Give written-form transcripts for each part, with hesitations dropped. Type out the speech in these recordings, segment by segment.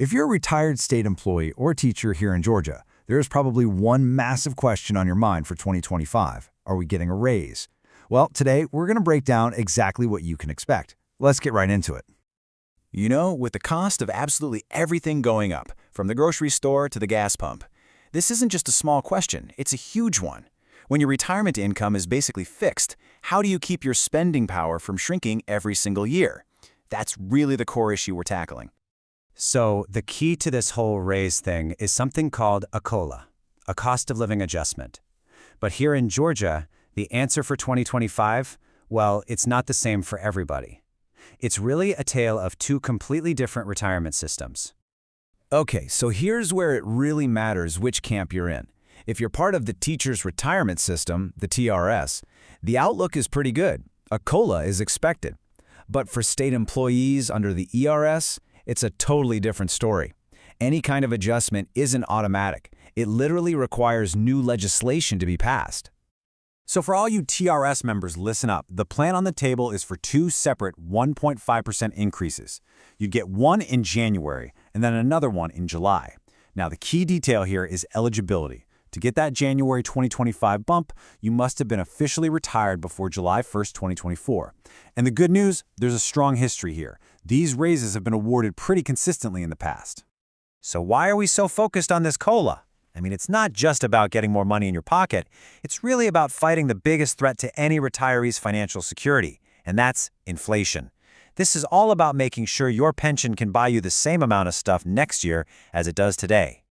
If you're a retired state employee or teacher here in Georgia, there's probably one massive question on your mind for 2025. Are we getting a raise? Well, today we're going to break down exactly what you can expect. Let's get right into it. You know, with the cost of absolutely everything going up, from the grocery store to the gas pump, this isn't just a small question, it's a huge one. When your retirement income is basically fixed, how do you keep your spending power from shrinking every single year? That's really the core issue we're tackling. So the key to this whole raise thing is something called a COLA, a cost of living adjustment. But here in Georgia, the answer for 2025, well, it's not the same for everybody. It's really a tale of two completely different retirement systems. Okay, so here's where it really matters which camp you're in. If you're part of the teacher's retirement system, the TRS, the outlook is pretty good. A COLA is expected. But for state employees under the ERS, it's a totally different story. Any kind of adjustment isn't automatic. It literally requires new legislation to be passed. So for all you TRS members, listen up. The plan on the table is for two separate 1.5% increases. You'd get one in January and then another one in July. Now the key detail here is eligibility. To get that January 2025 bump, you must have been officially retired before July 1st, 2024. And the good news, there's a strong history here. These raises have been awarded pretty consistently in the past. So why are we so focused on this COLA? I mean, it's not just about getting more money in your pocket. It's really about fighting the biggest threat to any retiree's financial security, and that's inflation. This is all about making sure your pension can buy you the same amount of stuff next year as it does today.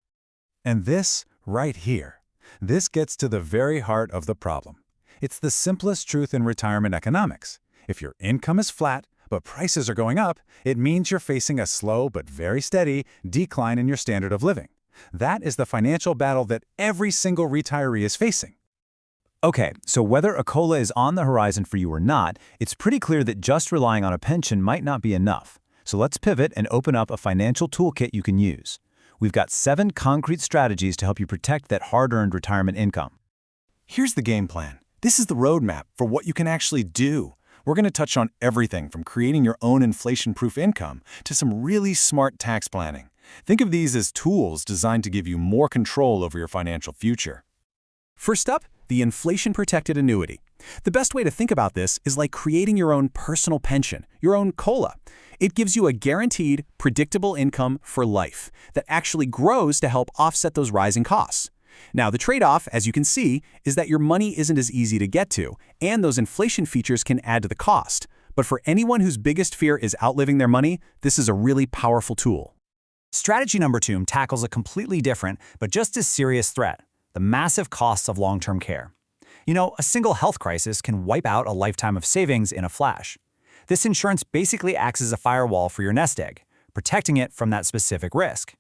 And this, right here, this gets to the very heart of the problem. It's the simplest truth in retirement economics. If your income is flat, but prices are going up, it means you're facing a slow but very steady decline in your standard of living. That is the financial battle that every single retiree is facing. Okay, so whether a COLA is on the horizon for you or not, it's pretty clear that just relying on a pension might not be enough. So let's pivot and open up a financial toolkit you can use. We've got 7 concrete strategies to help you protect that hard-earned retirement income. Here's the game plan. This is the roadmap for what you can actually do. We're going to touch on everything from creating your own inflation-proof income to some really smart tax planning. Think of these as tools designed to give you more control over your financial future. First up, the inflation-protected annuity. The best way to think about this is like creating your own personal pension, your own COLA. It gives you a guaranteed, predictable income for life that actually grows to help offset those rising costs. Now, the trade-off, as you can see, is that your money isn't as easy to get to, and those inflation features can add to the cost. But for anyone whose biggest fear is outliving their money, this is a really powerful tool. Strategy number 2 tackles a completely different but just as serious threat: the massive costs of long-term care. You know, a single health crisis can wipe out a lifetime of savings in a flash. This insurance basically acts as a firewall for your nest egg, protecting it from that specific risk.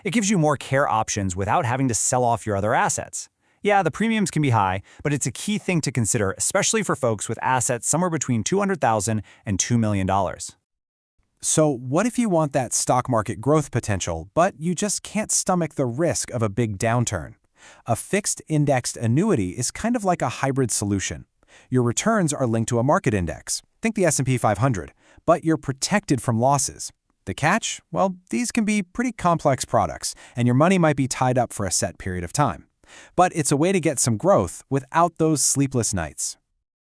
It gives you more care options without having to sell off your other assets. Yeah, the premiums can be high, but it's a key thing to consider, especially for folks with assets somewhere between $200,000 and $2 million. So what if you want that stock market growth potential, but you just can't stomach the risk of a big downturn? A fixed indexed annuity is kind of like a hybrid solution. Your returns are linked to a market index. Think the S&P 500, but you're protected from losses. The catch? Well, these can be pretty complex products, and your money might be tied up for a set period of time. But it's a way to get some growth without those sleepless nights.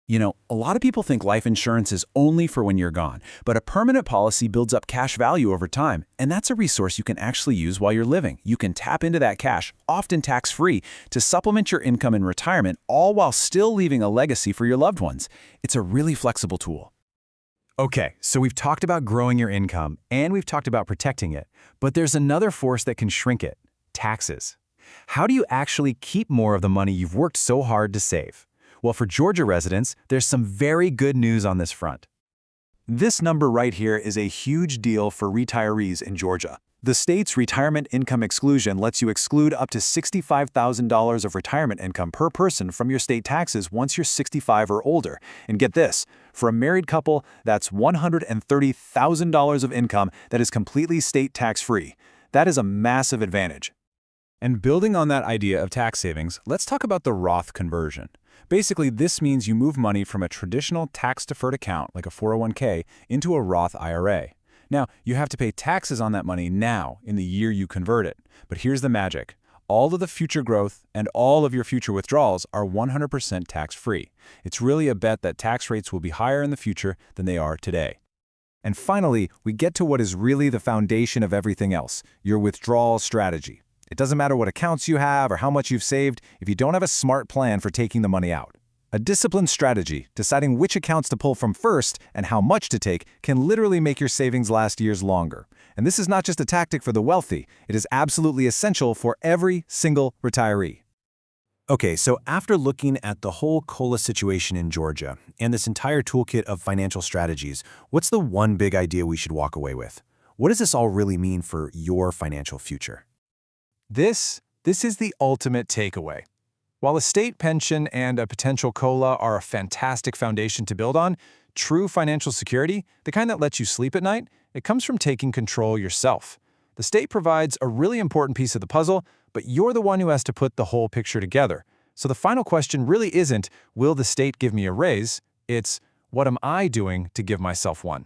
You know, a lot of people think life insurance is only for when you're gone, but a permanent policy builds up cash value over time, and that's a resource you can actually use while you're living. You can tap into that cash, often tax-free, to supplement your income in retirement, all while still leaving a legacy for your loved ones. It's a really flexible tool. Okay, so we've talked about growing your income, and we've talked about protecting it, but there's another force that can shrink it: taxes. How do you actually keep more of the money you've worked so hard to save? Well, for Georgia residents, there's some very good news on this front. This number right here is a huge deal for retirees in Georgia. The state's retirement income exclusion lets you exclude up to $65,000 of retirement income per person from your state taxes once you're 65 or older. And get this, for a married couple, that's $130,000 of income that is completely state tax-free. That is a massive advantage. And building on that idea of tax savings, let's talk about the Roth conversion. Basically, this means you move money from a traditional tax-deferred account like a 401k into a Roth IRA. Now, you have to pay taxes on that money now, in the year you convert it. But here's the magic. All of the future growth and all of your future withdrawals are 100% tax-free. It's really a bet that tax rates will be higher in the future than they are today. And finally, we get to what is really the foundation of everything else, your withdrawal strategy. It doesn't matter what accounts you have or how much you've saved if you don't have a smart plan for taking the money out. A disciplined strategy, deciding which accounts to pull from first and how much to take, can literally make your savings last years longer. And this is not just a tactic for the wealthy, it is absolutely essential for every single retiree. Okay, so after looking at the whole COLA situation in Georgia and this entire toolkit of financial strategies, what's the one big idea we should walk away with? What does this all really mean for your financial future? This is the ultimate takeaway. While a state pension and a potential COLA are a fantastic foundation to build on, true financial security, the kind that lets you sleep at night, it comes from taking control yourself. The state provides a really important piece of the puzzle, but you're the one who has to put the whole picture together. So the final question really isn't, will the state give me a raise? It's, what am I doing to give myself one?